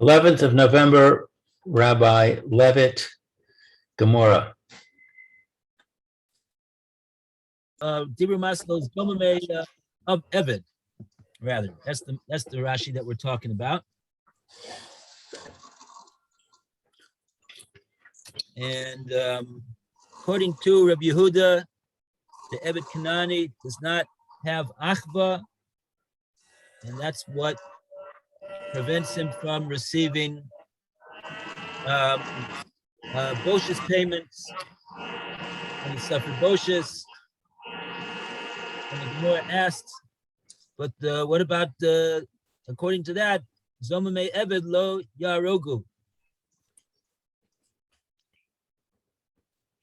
11th of November, Rabbi Levitt, Gomorrah. Dibur Maslo's Gomorrah of Evid, rather. That's the Rashi that we're talking about. And according to Rabbi Yehuda, the Evid Kanani does not have achva, and that's what prevents him from receiving Bosh's payments. And he suffered Bosh's. And the Gemara asks, but what about, according to that, Zomame Eved lo Yarogu?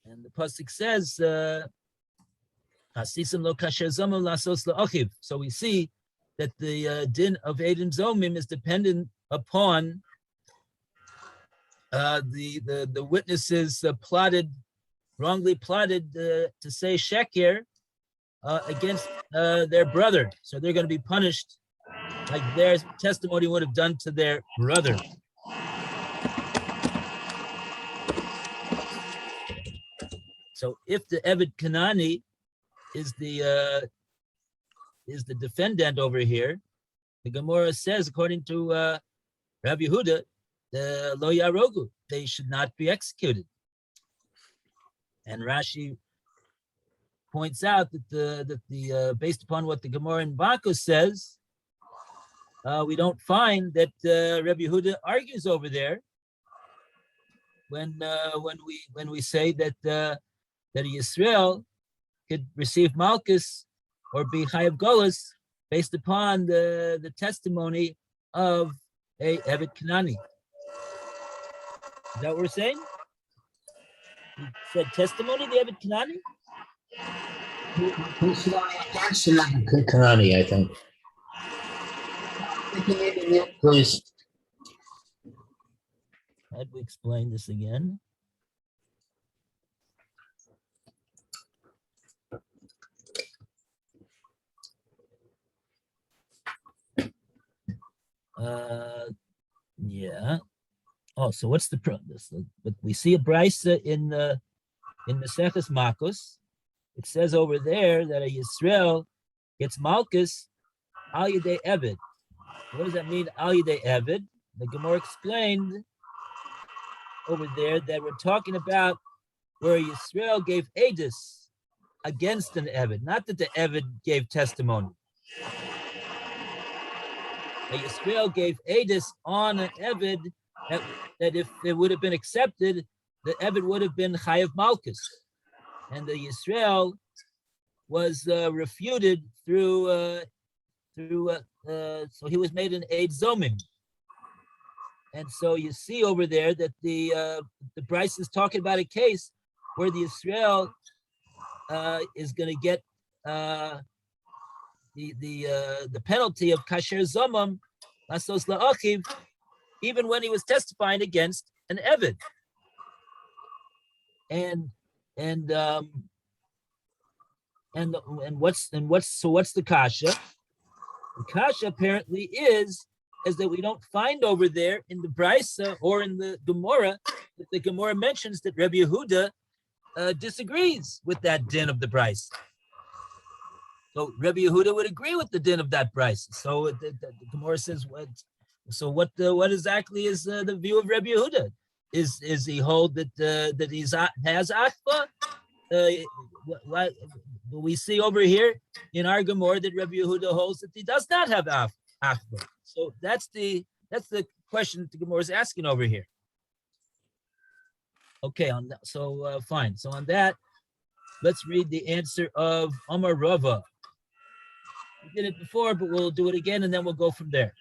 And the pasuk says, Hasisim lo kasher zomim lasos la'achiv. So we see that the din of Edom Zomim is dependent upon the witnesses wrongly plotted to say sheker against their brother. So they're going to be punished like their testimony would have done to their brother. So if the Eved Kanani is the defendant over here, the Gomorrah says, according to Rabbi Yehuda, the Lo Yarogu, they should not be executed. And Rashi points out that the based upon what the Gomorrah in Bava says, we don't find that Rabbi Yehuda argues over there when we say that a Yisrael could receive Malchus or be Chayav Golas based upon the testimony of a Eved Kanani. Is that what we're saying? He said testimony, the Eved Kanani? Kanani, I think. Please. How do we explain this again? Yeah. Oh, so what's the this? But we see a brisa in Maseches Makos. It says over there that a Yisrael gets Malchus al yedei Eved. What does that mean, al yedei Eved? The Gemara explained over there that we're talking about where Yisrael gave edus against an Eved, not that the Eved gave testimony. Yisrael gave edus on an Eved that if it would have been accepted, the Eved would have been Chayav Malchus. And the Yisrael was refuted through so he was made an Eid Zomim. And so you see over there that the Bryce is talking about a case where the Yisrael is going to get the penalty of kasher zomam lasos la'achiv, even when he was testifying against an Eved. And what's the kasha? The kasha apparently is that we don't find over there in the Brisa or in the Gomorrah that the Gomorrah mentions that Rabbi Yehuda disagrees with that din of the Brisa. So Rabbi Yehuda would agree with the din of that Brisa. So the Gomorrah says, what exactly is the view of Rabbi Yehuda? Is he hold that he has achva? We see over here in our Gomorrah that Rabbi Yehuda holds that he does not have achva. So that's the question that the Gomorrah is asking over here. Okay, fine. So on that, let's read the answer of Amar Rava. We did it before, but we'll do it again, and then we'll go from there.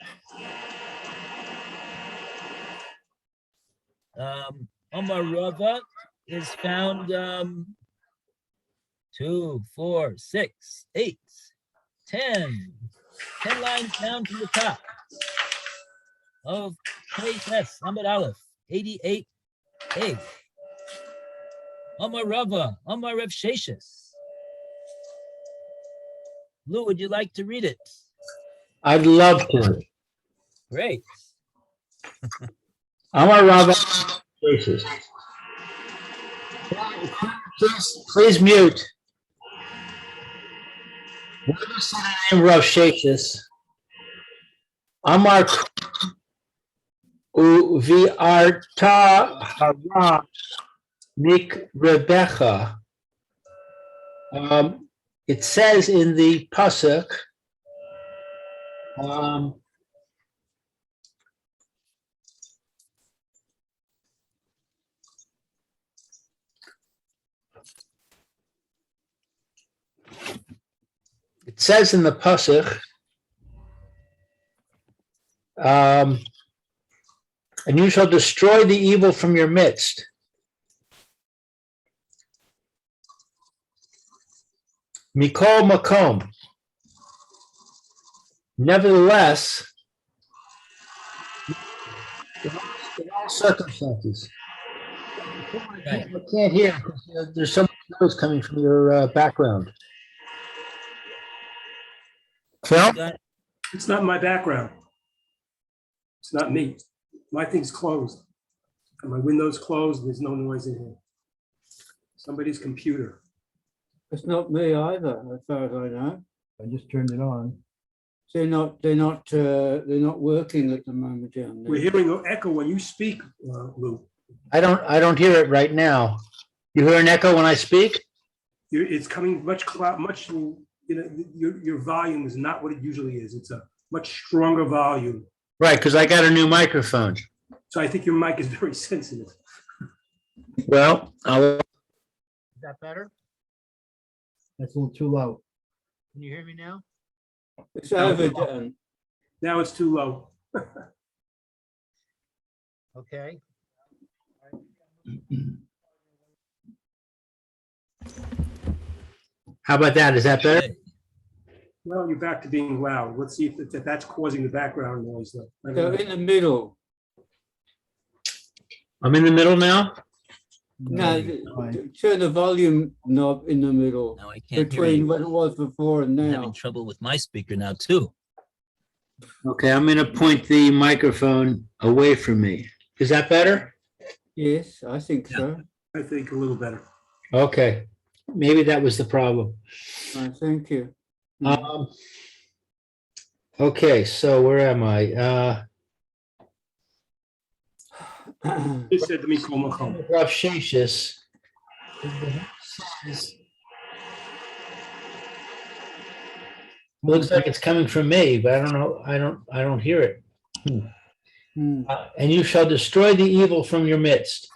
Amar Rava is found 2, 4, 6, 8, 10 lines down to the top of page S, Amud Aleph, 88A. Amar Rava, Amar Rev Sheshis. Lou, would you like to read it? I'd love to. Great. Amar Rabbi, please mute. Whoever said the name Rav Sheshis, Amar Uviarta Hara Nik Rebecca. It says in the pasuk, it says in the pasuk, and you shall destroy the evil from your midst. Mikol makom. Nevertheless, in all circumstances. Right. I can't hear because there's so much noise coming from your background. Phil? It's not my background. It's not me. My thing's closed. And my window's closed. There's no noise in here. Somebody's computer. It's not me either, as far as I know. I just turned it on. They're not working at the moment down there. We're hearing an echo when you speak, Lou. I don't hear it right now. You hear an echo when I speak? It's coming much, your volume is not what it usually is. It's a much stronger volume. Right, because I got a new microphone. So I think your mic is very sensitive. Well, is that better? That's a little too low. Can you hear me now? It's overdone. Now it's too low. Okay. How about that? Is that better? Well, you're back to being loud. Let's see if that's causing the background noise. Though. So in the middle. I'm in the middle now? No, Fine. turn the volume knob in the middle Now I can't hear between you. what it was before and I'm now. having trouble with my speaker now too. Okay, I'm going to point the microphone away from me. Is that better? Yes, I think so. I think a little better. Okay, maybe that was the problem. Thank you. Okay, so where am I? You said to me, Komachom. Rav Sheshis. Looks like it's coming from me, but I don't know. I don't hear it. And you shall destroy the evil from your midst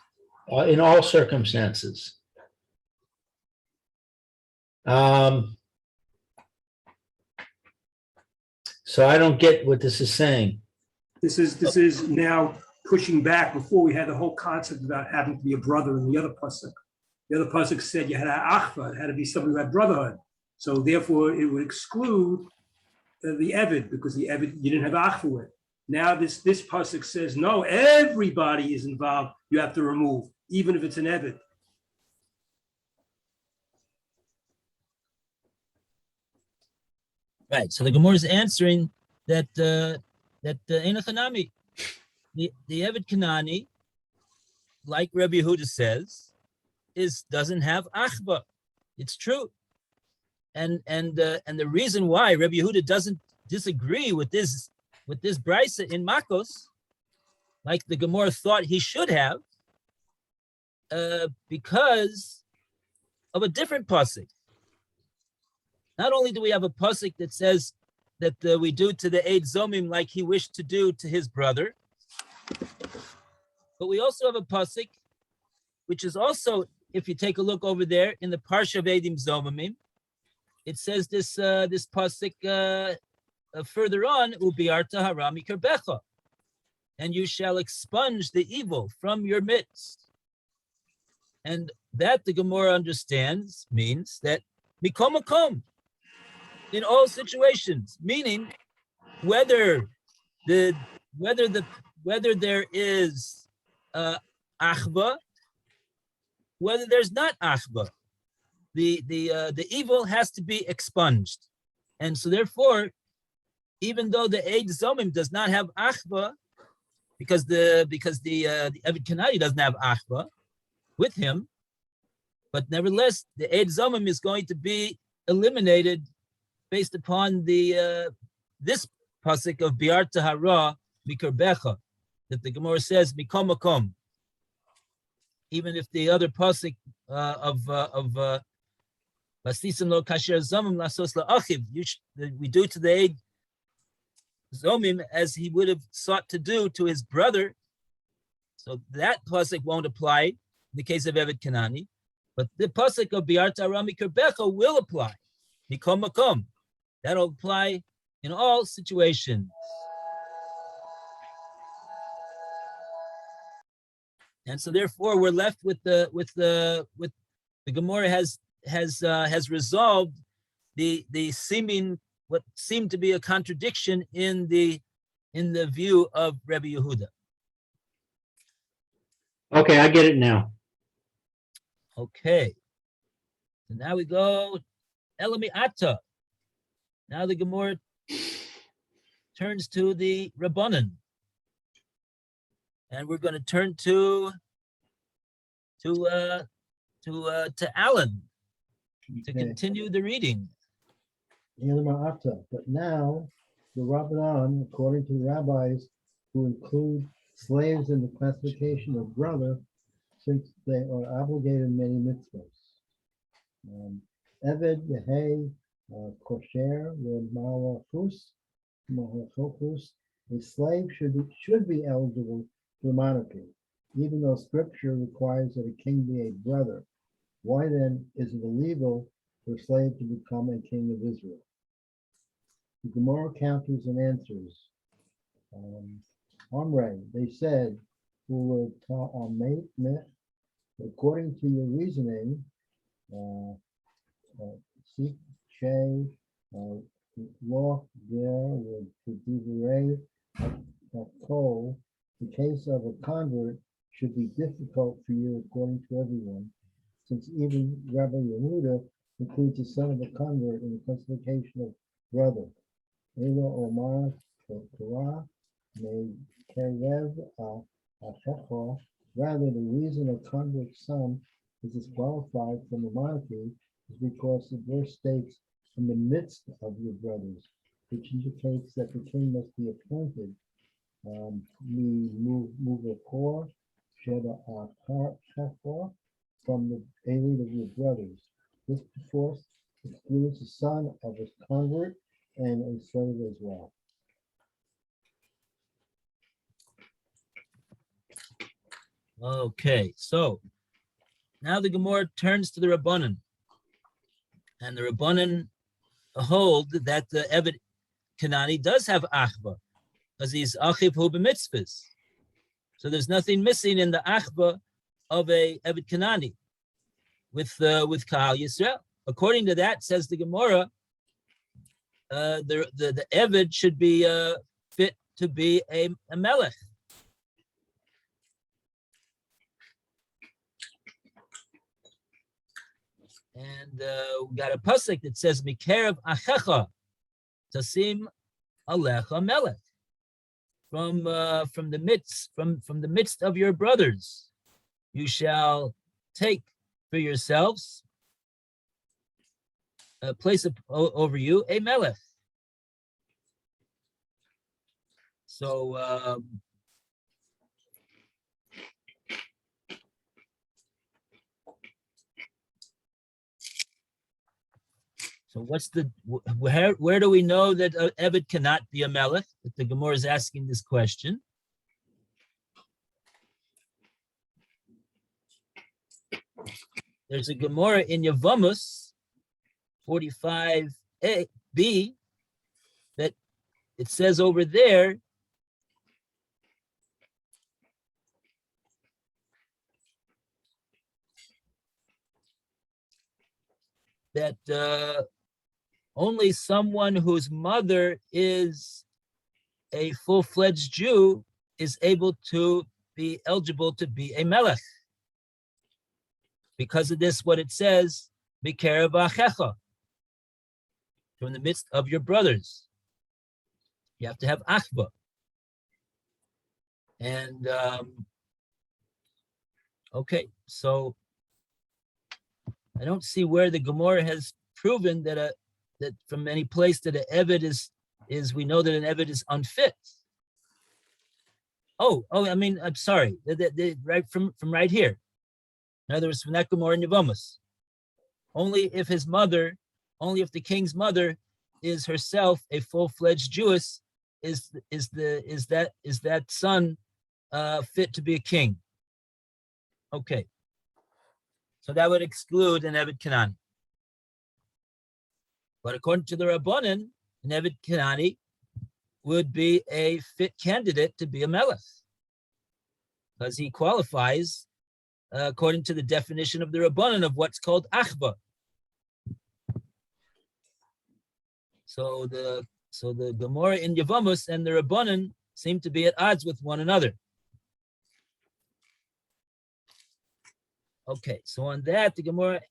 in all circumstances. So I don't get what this is saying. This is now pushing back. Before we had the whole concept about having to be a brother in the other pasuk. The other pasuk said you had an achva, it had to be somebody who had brotherhood. So therefore it would exclude the Evid, because the Evid you didn't have achva with. Now this pasuk says no, everybody is involved. You have to remove, even if it's an Evid. Right. So the Gomorrah is answering that Enochanami, the Eved Kanani, like Rabbi Yehuda says, doesn't have achba. It's true. And the reason why Rabbi Yehuda doesn't disagree with this brisa in Makos, like the Gomorrah thought he should have, because of a different pasuk. Not only do we have a pasuk that says that we do to the Eid Zomim like he wished to do to his brother, but we also have a pasuk, which is also, if you take a look over there in the Parsha of Eidim Zomimim, it says this pasuk further on, Ubiarta hara mikarbecha, and you shall expunge the evil from your midst. And that the Gomorrah understands means that mikom makom, in all situations, meaning whether there is achba, whether there's not achba, the evil has to be expunged. And so therefore, even though the Eid Zomim does not have achba, because the Eved Kanani doesn't have achva with him, but nevertheless the Eid Zomim is going to be eliminated based upon the this pasuk of Biar Tahara Mikarbecha that the Gemara says Mikom Makom. Even if the other pasuk of Basisim Lo Kasher Zomim Lasos LaAchiv, we do to the Eid Zomim as he would have sought to do to his brother. So that pasuk won't apply in the case of Eved Kanani, but the pasuk of Biar Tahara Mikarbecha will apply. Mikom Makom. That'll apply in all situations. And so therefore we're left with the Gomorrah has resolved the seeming what seemed to be a contradiction in the view of Rebbe Yehuda. Okay, I get it now. Okay. So now we go Elami Atta. Now the Gomorrah turns to the Rabbanan. And we're going to turn to Alan to Okay. continue the reading. But now the Rabbanan, according to rabbis who include slaves in the classification of brother, since they are obligated in many mitzvahs. Eved, Yehei, Kosher, Malachus, a slave should be eligible for monarchy, even though scripture requires that a king be a brother. Why then is it illegal for a slave to become a king of Israel? The Gomorrah counters and answers. Omre, they said, who were according to your reasoning, Sik, Shay, Law, there, with Divrei, Kol, the case of a convert should be difficult for you according to everyone, since even Rabbi Yehuda includes the son of a convert in the classification of brother. Ela Omar Torah may Kerev Achecha. Rather, the reason a convert's son is disqualified from the monarchy is because the verse states, in the midst of your brothers, which indicates that the king must be appointed. Move a core, shed a from the elite of your brothers. This force excludes the son of a convert and a slave as well. Okay, so now the Gemara turns to the Rabbanan, and the Rabbanan hold that the Eved Kanani does have achva, because he's achiv hu b'mitzvahs. So there's nothing missing in the achva of a Eved Kanani with Kahal Yisrael. According to that, says the Gemara, the Eved should be fit to be a melech. And we got a pasuk that says, "Mikerev achecha tasim alecha melech." From the midst of your brothers, you shall take for yourselves a place over you, a melech. So so what's where do we know that Eved cannot be a melech? That the Gemara is asking this question. There's a Gemara in Yevamos 45b that it says over there that only someone whose mother is a full-fledged Jew is able to be eligible to be a melech. Because of this, what it says, Bikerev achecha, from the midst of your brothers. You have to have achva. And okay, so I don't see where the Gomorrah has proven that that from any place that an Eved is we know that an Eved is unfit. Oh, I mean, I'm sorry, right from right here. In other words, from that Gomorrah in Yevamos. Only if the king's mother is herself a full-fledged Jewess, is that son fit to be a king? Okay, so that would exclude an Eved Kanani. But according to the Rabbanan, an Eved Kanani would be a fit candidate to be a melech, because he qualifies according to the definition of the Rabbanan of what's called achba. So the Gomorrah in Yevamos and the Rabbanan seem to be at odds with one another. Okay, so on that, the Gomorrah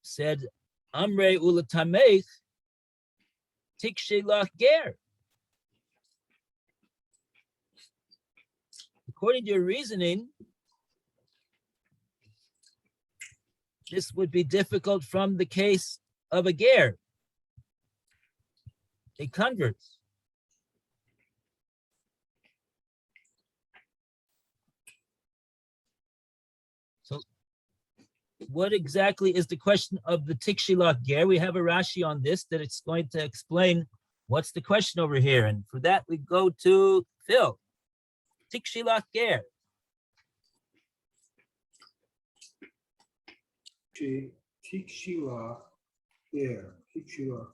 said, Amre ulatamech tikshe lach ger. According to your reasoning, this would be difficult from the case of a ger, a convert. So what exactly is the question of the tikshilach ger? We have a Rashi on this that it's going to explain what's the question over here. And for that, we go to Phil. Tikshilach ger. Tikshila, yeah, Tikshila.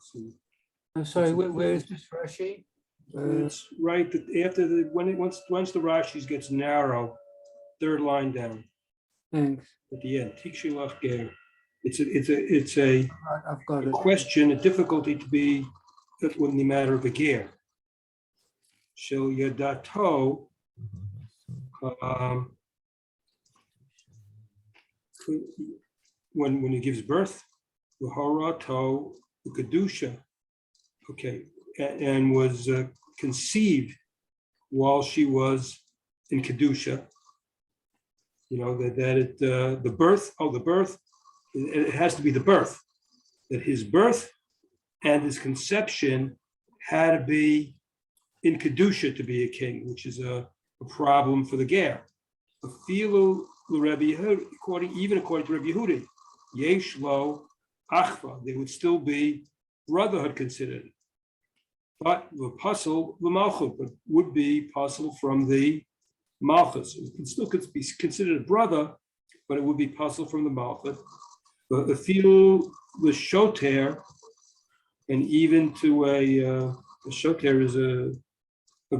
I'm sorry, where is this Rashi? It's right that after once the Rashis gets narrow, third line down Thanks. at the end. Tikshila ger. It's a I've got it. question, a difficulty to be in the matter of a ger. So yadato. When he gives birth, Laharato Kedusha, okay, and was conceived while she was in Kedusha. You know, the birth, it has to be the birth, that his birth and his conception had to be in Kedusha to be a king, which is a problem for the Ger. Afilu even according to Rabbi Yehuda, Yesh lo achva, there would still be brotherhood considered, but the puzzle the malchut, but would be possible from the malchus. It still could be considered a brother, but it would be possible from the malchut. But afilu the shoter, and even to a shoter is a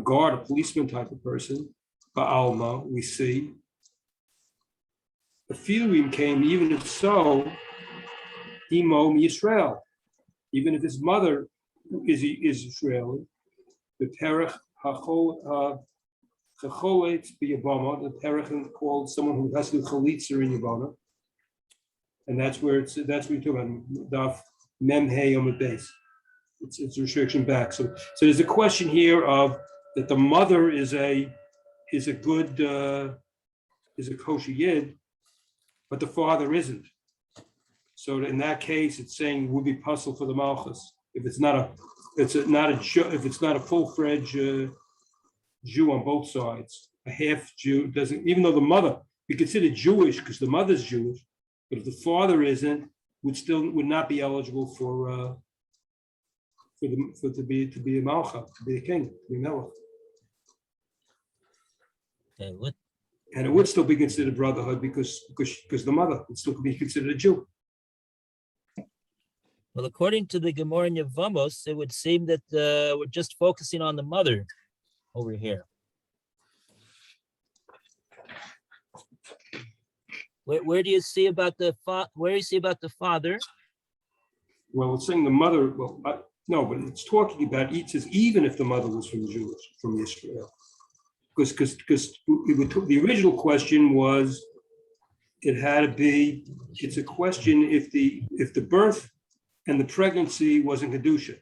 guard, a policeman type of person. Ba'alma, we see. The Philim came, even if so, Imo Yisrael, even if his mother is Israeli, the Perech Chacholet B'Yabama, the Perech called someone who has to do Chalitzer in Yabana, and that's where you're talking about Daf Mem Hey on the base. It's a restriction back. So there's a question here of that the mother is a kosher yid, but the father isn't. So in that case, it's saying would be puzzle for the malchus if it's not a full-fledged Jew on both sides. A half Jew doesn't, even though the mother be considered Jewish because the mother's Jewish, but if the father isn't, would not be eligible to be a malcha, to be a king, to be melech. Okay, what? And it would still be considered brotherhood because the mother would still be considered a Jew. Well, according to the Gomorrah in Yevamos, it would seem that we're just focusing on the mother over here. Where do you see about the father? Well, it's saying the mother. Well, no, but it's talking about. It says even if the mother was from Israel, because the original question was, it had to be. It's a question if the birth and the pregnancy was in Kedusha.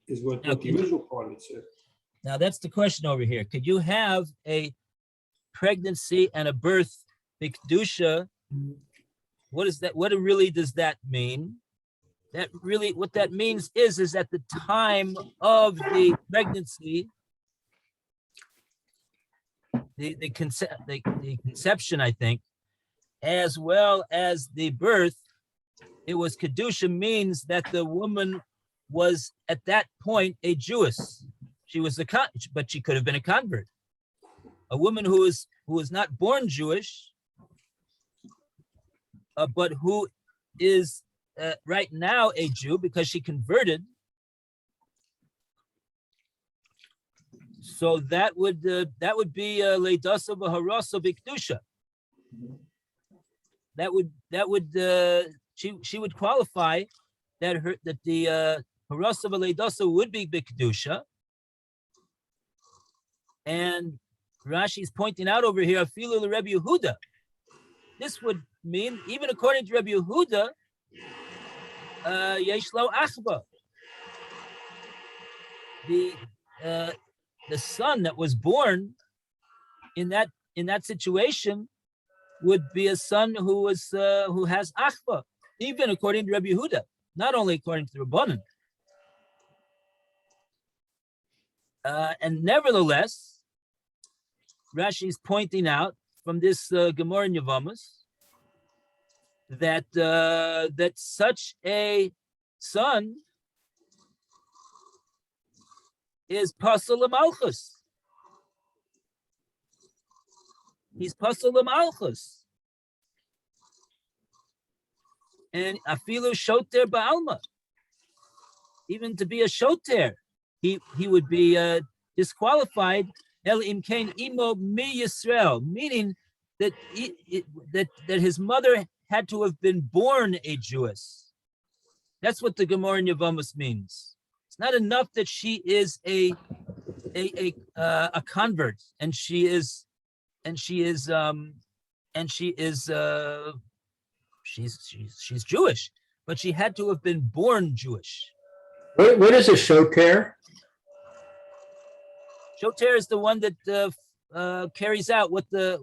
is what Now, the original part of it said. Now that's the question over here. Could you have a pregnancy and a birth bikdusha? What is that? What really does that mean? That really, what that means is at the time of the pregnancy, the conception, I think, as well as the birth, it was kedusha, means that the woman was at that point a Jewess. She was but she could have been a convert. A woman who was not born Jewish, but who is right now a Jew because she converted. So that would be leidasa v'harasa b'kedusha. That would she would qualify that the harasa v'leidasa would be b'kedusha. And Rashi's pointing out over here, afilu l'Rebbe Yehuda. This would mean, even according to Rebbe Yehuda, yesh lo achba. The son that was born in that situation would be a son who has achba, even according to Rebbe Yehuda, not only according to the Rabbanan. And nevertheless, Rashi is pointing out from this Gomorrah in Yevamos that such a son is pasal l'malchus. He's pasal l'malchus, and afilu shoter ba'alma. Even to be a shoter, he would be disqualified. El imkain imo mi Yisrael, meaning that that his mother had to have been born a Jewess. That's what the Gomorrah in Yevamos means. It's not enough that she is a convert and she's Jewish, but she had to have been born Jewish. What is a shoter? Shoter is the one that carries out what the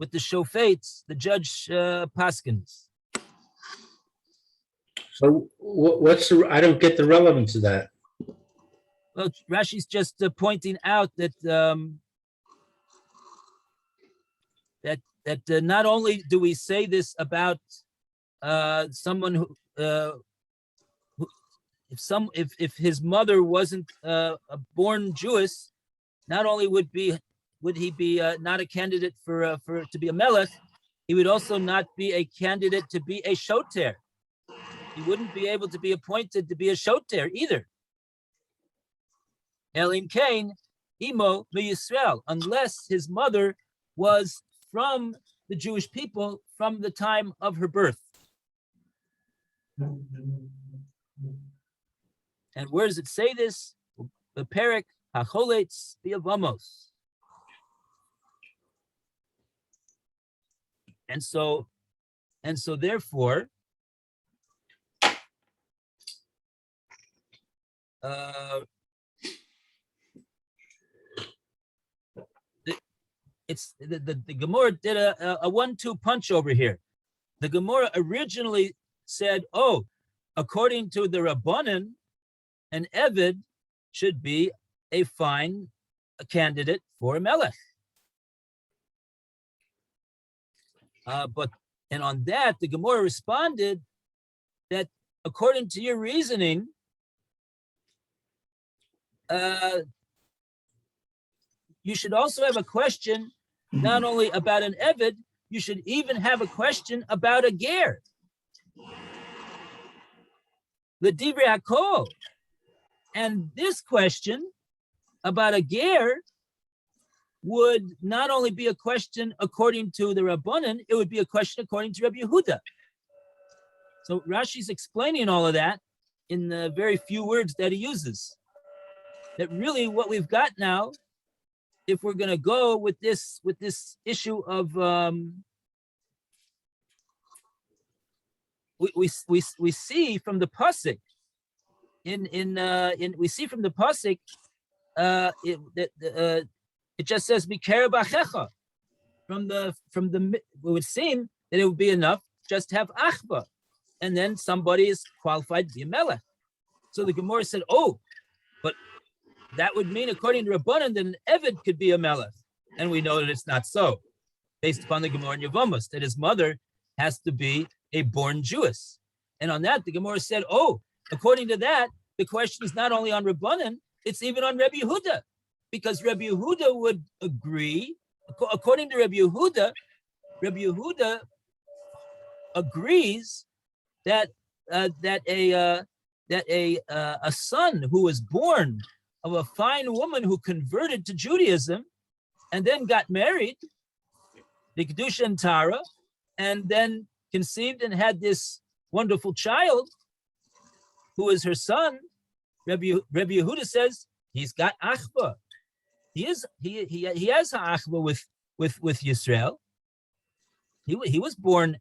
shofetz, the judge paskins. So I don't get the relevance of that. Well, Rashi's just pointing out that that not only do we say this about someone who if his mother wasn't born Jewish, not only would he be not a candidate for to be a melech, he would also not be a candidate to be a shoter. He wouldn't be able to be appointed to be a shoter either. Elim Kain, Imo mi Yisrael, unless his mother was from the Jewish people from the time of her birth. And where does it say this? The Perek HaCholetz B'Yevamos. And so therefore, the Gomorrah did a 1-2 punch over here. The Gomorrah originally said, "Oh, according to the Rabbanan, an Eved should be a fine candidate for a Melech." And on that, the Gomorrah responded that according to your reasoning, you should also have a question not only about an Eved, you should even have a question about a Ger. The Divrei HaKol. And this question about a Ger would not only be a question according to the Rabbanan, it would be a question according to Rabbi Yehuda. So Rashi's explaining all of that in the very few words that he uses. That really what we've got now, if we're going to go with this issue of we see from the pasuk we see from the pasuk, it just says Mikera Bachecha. It would seem that it would be enough just to have Achba, and then somebody is qualified to be a melech. So the Gemara said, oh, but that would mean, according to Rabbanan, that an Eved could be a melech. And we know that it's not so, based upon the Gemara in Yevamos, that his mother has to be a born Jewess. And on that, the Gemara said, oh, according to that, the question is not only on Rabbanan, it's even on Rebbe Yehuda, because Rebbe Yehuda would agree, according to Rebbe Yehuda agrees that a son who was born of a fine woman who converted to Judaism and then got married, the Kedusha and Tara, and then conceived and had this wonderful child who is her son. Rebbe Yehuda says he's got achba. He has achba with Yisrael. He was born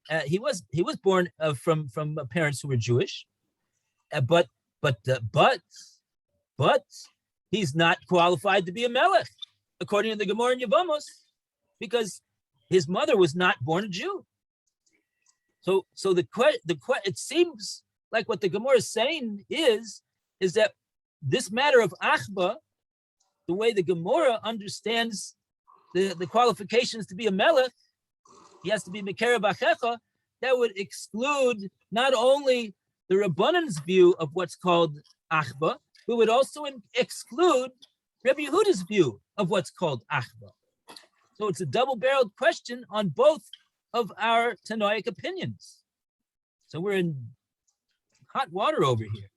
from parents who were Jewish, but he's not qualified to be a melech according to the Gemara in Yevamos, because his mother was not born a Jew. So it seems like what the Gemara is saying is that this matter of achba, the way the Gomorrah understands the qualifications to be a melech, he has to be Mikera Bachecha, that would exclude not only the Rabbanan's view of what's called achba, but would also exclude Rebbe Yehuda's view of what's called achba. So it's a double-barreled question on both of our Tanoic opinions. So we're in hot water over here.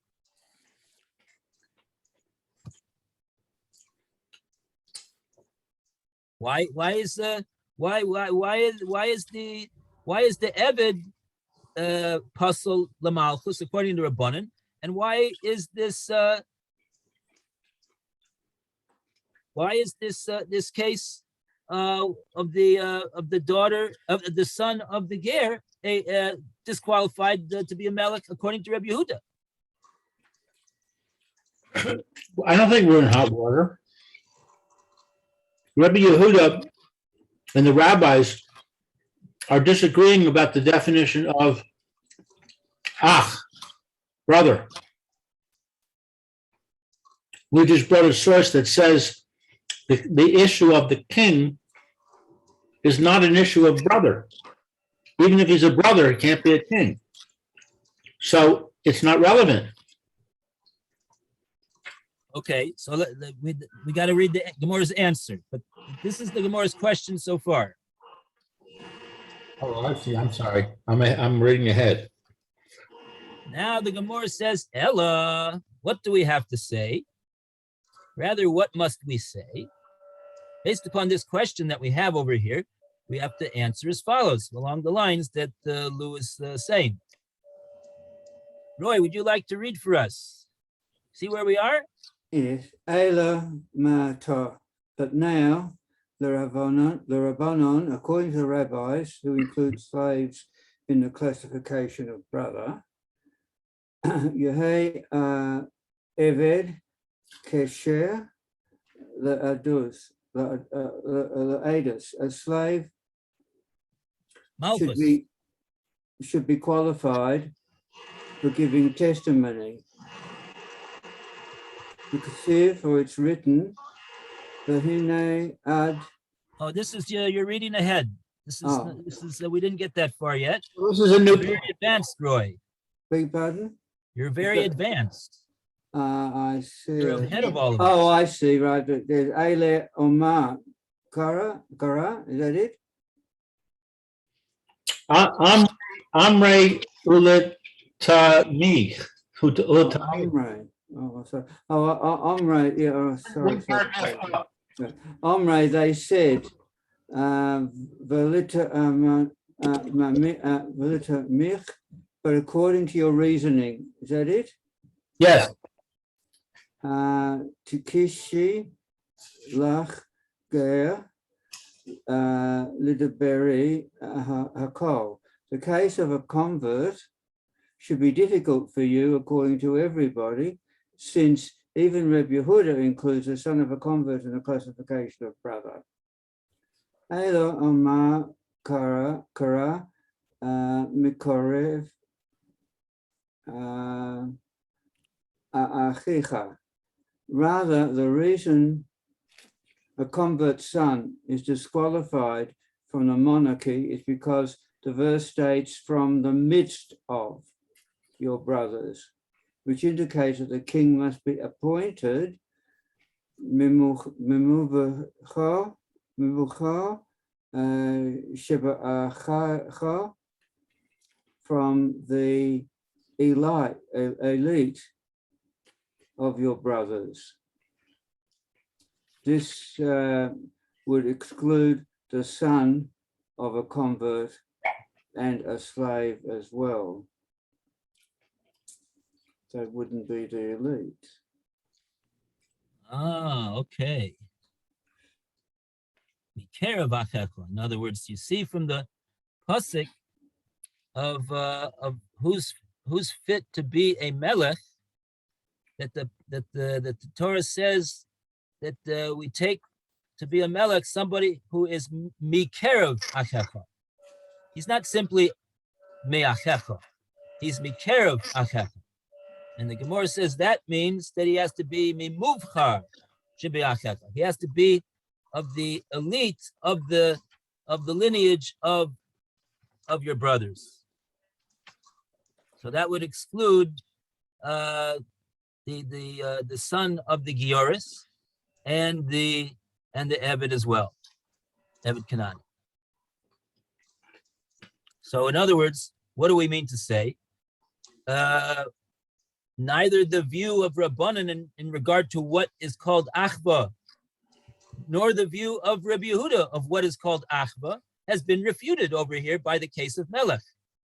Why is the Eved Pasol Lamalchus according to Rabbanan, and why is this this case of the daughter of the son of the ger disqualified to be a melech according to Rebbe Yehuda? I don't think we're in hot water. Rebbe Yehuda and the rabbis are disagreeing about the definition of ach, brother. We just brought a source that says the issue of the king is not an issue of brother. Even if he's a brother, he can't be a king. So it's not relevant. Okay, so we got to read the Gemara's answer, but this is the Gemara's question so far. Oh, I see. I'm sorry. I'm reading ahead. Now the Gemara says, Ella, what do we have to say? Rather, what must we say? Based upon this question that we have over here, we have to answer as follows, along the lines that Lou is saying. Roy, would you like to read for us? See where we are? Yes, Ela Mata. But now the Rabbanon, according to the rabbis, who include slaves in the classification of brother, Yehei Eved Kesher Le'adus, Le'adus, a slave should be qualified for giving testimony. Because for it's written, Vahine ad. Oh, this is you're reading ahead. This is we didn't get that far yet. This is a new. You're very advanced, Roy. Beg pardon? You're very advanced. I see. You're ahead of all of us. Oh, I see. Right. There's Eile Omar Kara. Is that it? Amre Uletami. Omre. Oh, sorry. Oh, Omre. Yeah. Oh, sorry. Omre. They said, Velita Mich. But according to your reasoning, is that it? Yes. Tikishi Lach Ger Lidaberi Hakol. The case of a convert should be difficult for you, according to everybody, since even Reb Yehuda includes the son of a convert in the classification of brother. Elo Omar Kara Mikorev Achicha. Rather, the reason a convert son is disqualified from the monarchy is because the verse states from the midst of your brothers, which indicates that the king must be appointed from the elite of your brothers. This would exclude the son of a convert and a slave as well. That wouldn't be the elite. Ah, okay. Mikerav achecha. In other words, you see from the pasuk of who's fit to be a melech, that the Torah says that we take to be a melech somebody who is mikerav achecha. He's not simply me'achecha. He's mikerav achecha. And the Gomorrah says that means that he has to be mimuvchar shebe'achecha. He has to be of the elite of the lineage of your brothers. So that would exclude the son of the Gioris and the Eved as well, Eved Canaan. So in other words, what do we mean to say? Neither the view of Rabbanan in regard to what is called achva, nor the view of Rabbi Yehuda of what is called achva has been refuted over here by the case of Melech,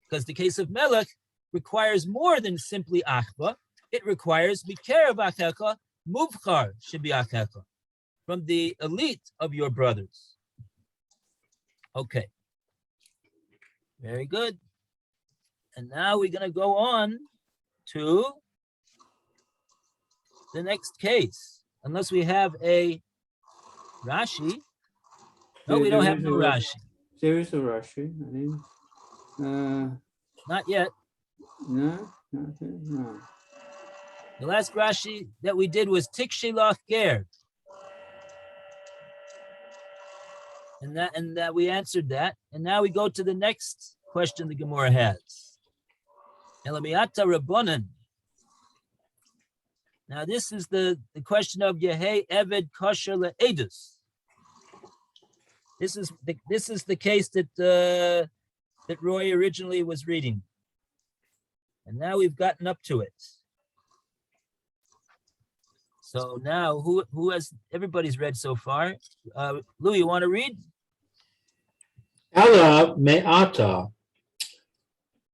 because the case of Melech requires more than simply achva. It requires mikerav achecha muvchar shebi achecha, from the elite of your brothers. Okay, very good. And now we're going to go on to the next case, unless we have a Rashi. No, we don't have no Rashi. There is a Rashi. Not yet. No. The last Rashi that we did was Tikshelach Ger. And that we answered that. And now we go to the next question the Gemara has. Elamiata Rabbanan. Now this is the question of Yehei Eved Kosher Le'edus. This is the case that Roy originally was reading. And now we've gotten up to it. So now who has, everybody's read so far. Lou, you want to read? Ella me'ata.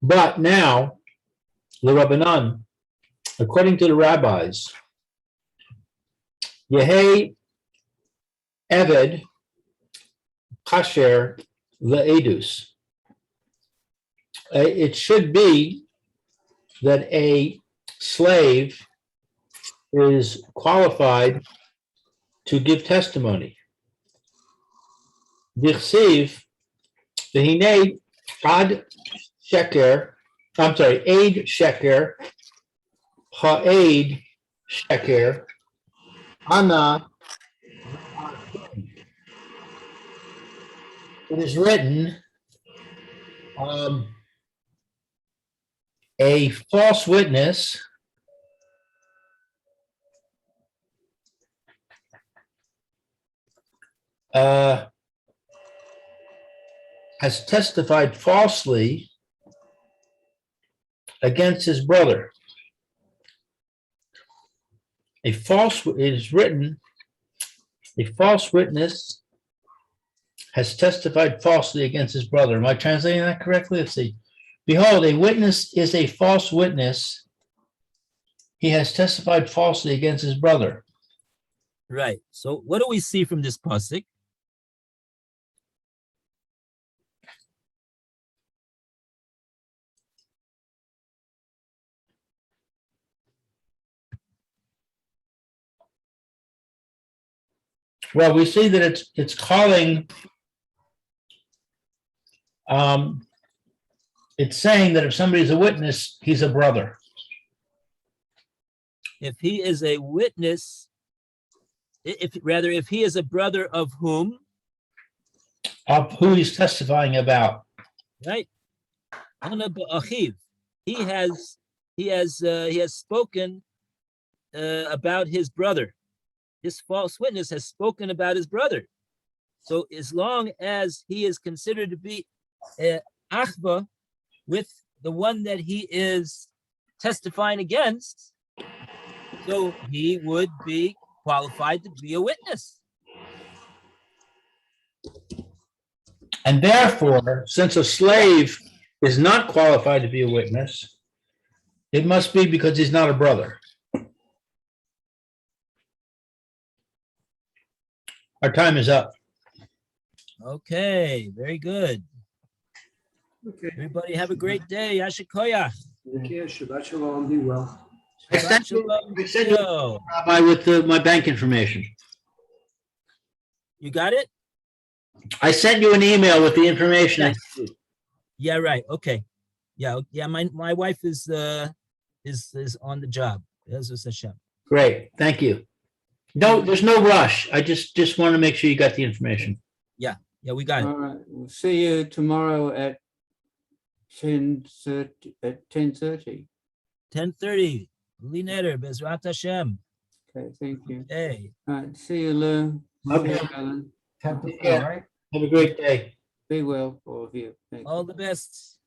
But now, the Rabbanan, according to the rabbis, Yehei Eved Kasher Le'edus. It should be that a slave is qualified to give testimony. Dichsiv v'hinei ad sheker, aid sheker, ha'aid sheker, ana. It is written, a false witness has testified falsely against his brother. It is written, a false witness has testified falsely against his brother. Am I translating that correctly? Let's see. Behold, a witness is a false witness. He has testified falsely against his brother. Right. So what do we see from this pasuk? Well, we see that it's calling, it's saying that if somebody's a witness, he's a brother. If he is a witness, if he is a brother of whom, Of who he's testifying about. right? Ana ba'achiv. He has spoken about his brother. This false witness has spoken about his brother. So as long as he is considered to be achva with the one that he is testifying against, so he would be qualified to be a witness. And therefore, since a slave is not qualified to be a witness, it must be because he's not a brother. Our time is up. Okay, very good. Okay. Everybody have a great day. Yasher koyach. Take care. Shabbat shalom. Be well. I Shabbat sent you, shalom. I sent you, Yo. Rabbi, with my bank information. You got it? I sent you an email with the information. Yes. Yeah, right. Okay. Yeah, my wife is on the job. Ezras Hashem. Great, thank you. No, there's no rush. I just want to make sure you got the information. Yeah, we got it. All right, we'll see you tomorrow at 10:30. At 10:30. 10:30. Lineter, Bezrat Hashem. Okay, thank you. Hey. All right, see you, Lou. See Okay. you, Alan. 10 to 4, Yeah. right? Have a great day. Be well, all of you. Thank you. All the best.